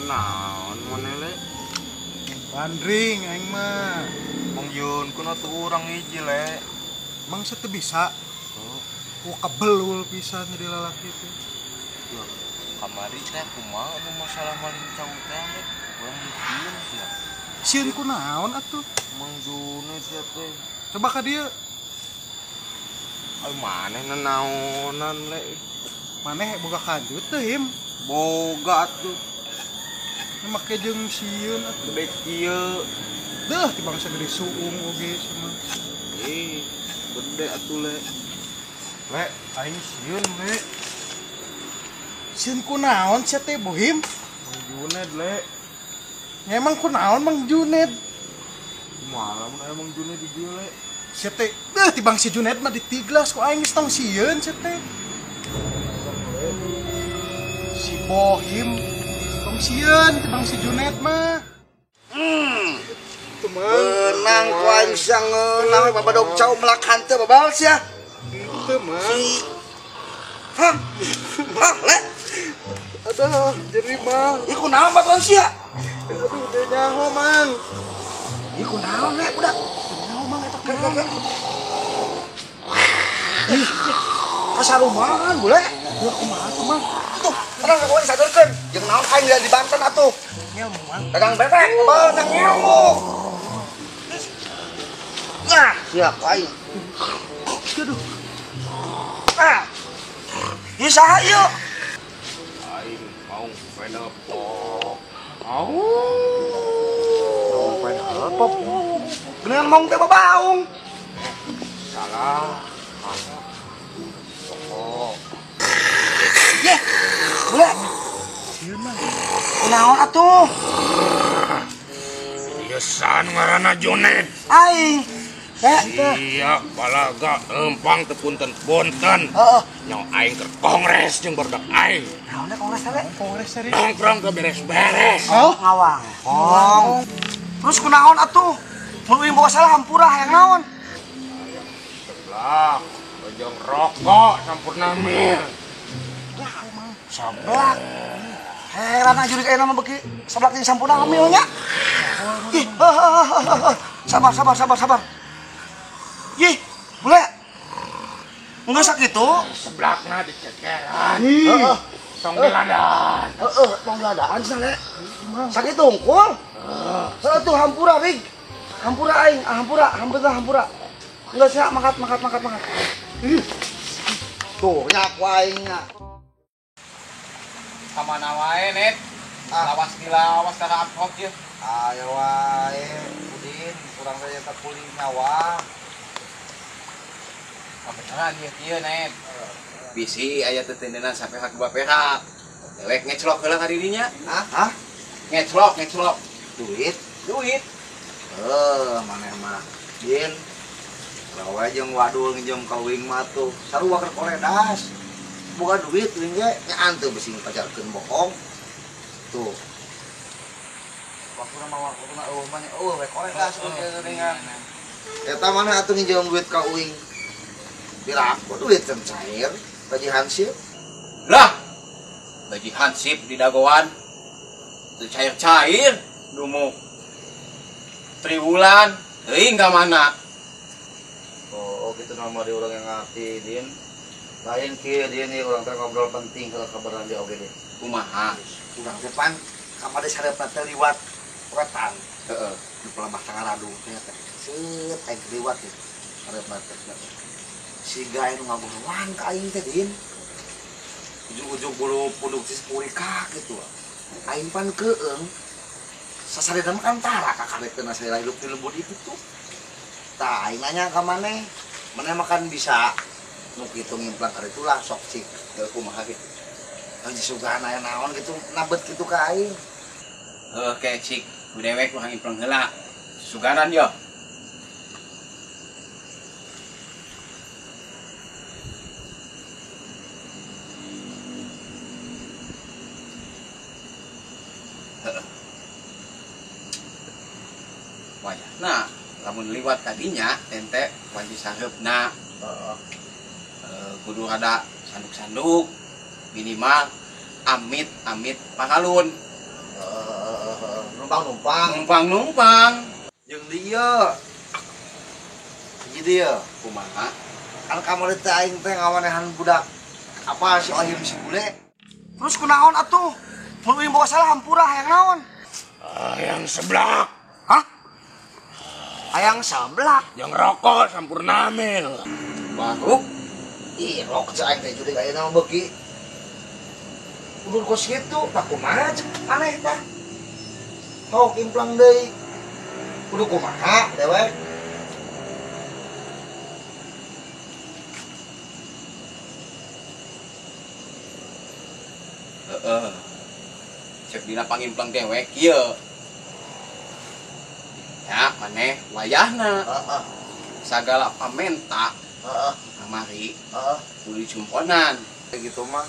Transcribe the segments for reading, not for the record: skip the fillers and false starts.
Naon mana le? Bandring aing mah. Mang Yun kuno tuh urang hiji le. Mang teu bisa. Oh, Kabel pisan jadi lalaki teh. ya. Kamari teh kumaha anu masalah maling cau teh le. Urang dieun sia. Sieun kunaon atuh? Mang June sia teh. Coba ka dieu. Ai maneh naonan le. Maneh boga kanjut teh him. Boga atuh. Make jeung sieun atuh. Gede kieu. Deuh ti bangsa gede suung oge sama. Gede atuh le. Le, aing sieun le. Sieun kunaon sia teh Bohim? Mang Juned le. Emang kunaon Mang Juned? Malam aya Mang Juned di dieu le. Sia teh deuh ti bang si Juned mah ditiglas ku aing geus tong sieun sia teh. Si Bohim tong sieun ti bang si Juned mah. Benang ku aing sang ngeunang babadog cau melakan teu babal sia. Teu mah. Hah? Hah, le? Aduh, jadi mah. Iku naon batuan sia? Aduh, teu nyaho mang. Iku naon le budak? Nyaho mang eta Ke. kunaon. Kasarumahan bule. Ya kumaha tuh mang? Tuh, tenang aku disadurkeun. Jeung naon aing lihat di Banten atuh. Ngelmu mang. Dagang bebek, benang ilmu. Nah, siap aing. Aduh. Ah. Ieu saha ieu? Aing mau penepok. Au. Apa? Geuneuan mong teh babaung. Salah. Oh. Ye. Bule. Sieun mah. Kunaon atuh? Biasan ngaranna Juned. Aing. Iya, balaga empang tepunten punten. Heeh. Nyaw aing keur kongres jeung barudak aing. Naonnya kongres teh? Kongres tadi. Nongkrong ke beres-beres. Oh, ngawang. Oh. Terus kunaon atuh? Mun uing boga salah hampura hayang naon? Seblak, bojong rokok sampurna mir. Sablak. Heran aja jurig ayeuna mah beuki sablak jeung sampurna ngamil nya. Ih, sabar. Ih, bule. Enggak sakitu. Seblakna dicekeran. Heeh. Tong diladan. Tong ladaan sale. Sakitu unggul. Heeh tuh hampura rig. Hampura aing, hampura. Enggak sia makat. Tuh, nyak aing nya. Kamana wae net lawas kana adhoc ieu Ayo wae, Udin, kurang saya tak pulih nyawa. kabeneran ieu net bisi aya tetendenan sampai hak bapehak dewek ngeclok heula ka dirinya Hah? ngeclok Duit? duit Maneh mah. Din, rawa jeung wadul nginjem ka uing mah tuh. Sarua keur koredas. Boga duit uing ge nyaan teu bisi ngajarkeun bohong. Tuh. Waktuna mah we koredas geuningan. Eta mana atuh nginjem duit ka uing? Piraku duit kan cair, gaji hansip. lah gaji hansip di dagoan teu cair dumuk triwulan teuing ka mana Oh, gitu nama dia orang yang ngerti, Din. Lain kieu Din ieu urang teh ngobrol penting kalau kabaran dia oge Din. kumaha Urang depan kamar di sareupna teh liwat wetan. heeh Di pelamah tengah radung teh teh. Set aing liwat teh. Sareupna teh. Siga anu ngaburuan ka aing teh Din. Ujung-ujung bulu punduk Cispurika gitu. Aing pan keung. Sasadena mah kan tara ka karepeuna saya hidup di lembut itu tuh. Tah aing nanya ka maneh. Maneh makan bisa nu kitu ngimplang ari tulah sok cik. teu kumaha kitu Haji Sugana aya naon gitu nabet kitu ka aing. heuh ke cik ku dewek ku hangiplang heula suganan yo wayahna lamun liwat tadinya ente wajib saheupna kudu ada sanduk-sanduk minimal amit pangalun Numpang. Jeung dia. Jadi dia. Kumaha? Kan kamar teh aing teh ngawanehan budak. Apa si Ohim si bule? Terus kunaon atuh? Mun uing bawa salah hampura hayang naon? Yang seblak, Hah? Hayang sablak. yang rokok sampurna mil. Baru. Ih, rok cai teh jude gaya nama beuki. Ulun kos kitu, tak kumaha cek aneh tah. Hok implang deui. Kudu kumaha dewek? Cek dina pangimplang dewek kieu. Ya, maneh wayahna. Heeh. Sagala pamenta Heeh. kamari Heeh. kudu dicumponan. Kayak gitu mah.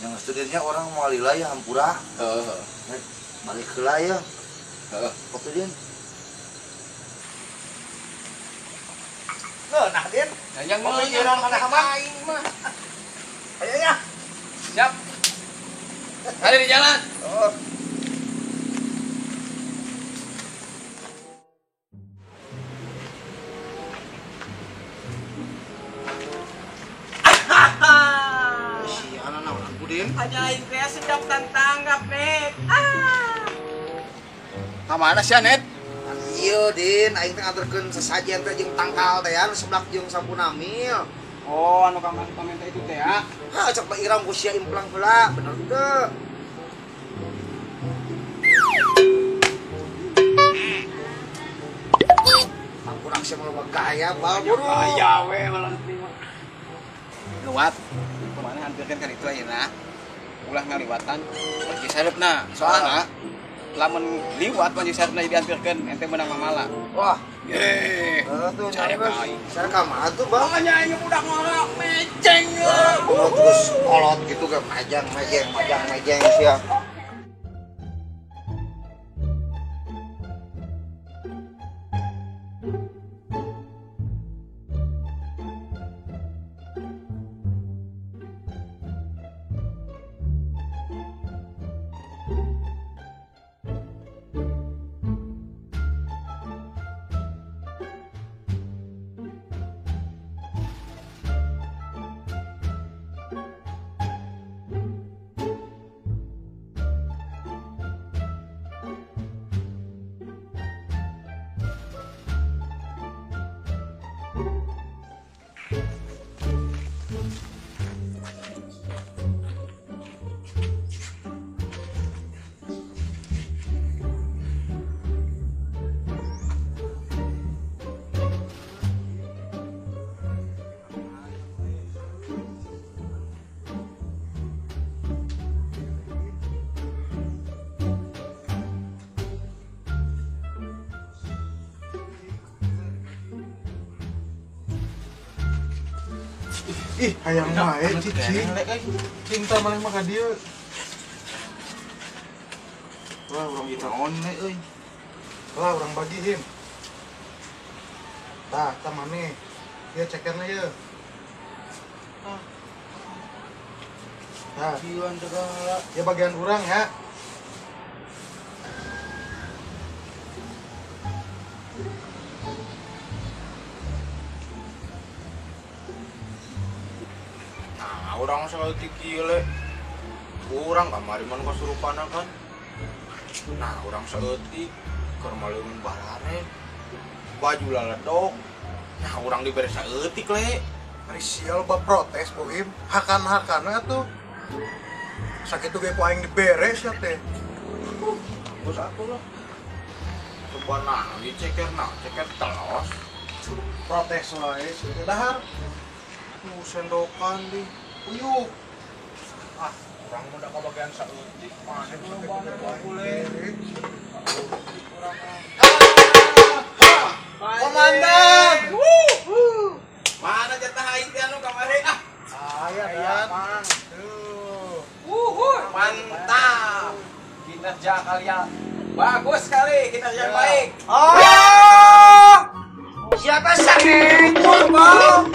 Yang studinya orang mau lila ya hampura. Heeh. Balik heula ya. Heeh. Kopi din. Nah, Din. Yang Kopi jiran mana hamam? aing mah. Ayo ya. Siap. Ada di jalan. Oh. Si anak naon aku Din? Ajaib kayak sedap tanggap, Net. Kamana sih, Net? Iya Din, aing teh ngaturkeun sesajen teh jeung tangkal teh anu seblak jeung sampuna mil. Oh, anu kamar pamenta itu teh ya. Hah, cek Pak Iram ku sia implang heula, bener teu? Ampun aksi mau gaya, bal buru. we malah terima. Lewat. Kemana hampirkan kan itu ayeuna. Ulah ngaliwatan pergi sarepna. Soalna lamun liwat panji sarepna dihampirkeun ente menang mamala. Wah, Ye. tuh Saya nyampe. baik. Saya kamar tuh, Bang. Makanya ini budak ngorok meceng. Kuno terus kolot gitu ke majang sia. Ih, hayang wae cicing. Cinta maneh mah ka dieu. Wah, urang kita on euy. Wah, urang bagi him. Tah, tah maneh. Ieu cekerna ieu. Nah, Kieuan segala. ya bagian urang ya. Nah, orang saeutik kieu le. Urang kamari mun kasurupana kan. Nah, orang saeutik keur maleung balare. Baju laledok. Nah, orang dibere saeutik le. Ari sial ba protes Bohim. Hakan-hakana tuh. Sakitu ge ku aing diberes ya teh. Bos atuh lah. Coba nah, ceker telos. Protes wae sudah dahar. Sendokan di. Uyuk. Ah, orang muda kabagian saeutik. Mana Sakitu tuh ge bana ku aing boleh. diberes. Komandan. Mana jatah aing teh anu kamari ah. Aya dan. Mantap. Kinerja kalian bagus sekali, kinerja baik. Oh! Siapa sakit, Bang?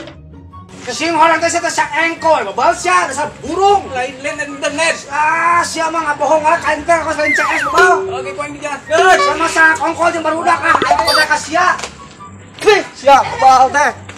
Kesing orang teh sak engkol, babal sia dasar burung. Lain dan internet. Ah, sia mah ngabohong lah kain teh kos lain CS babal. Oke, poin dijelaskeun. Sama sak ongkol jeung barudak ah, ayo pada ka sia. Sia babal teh.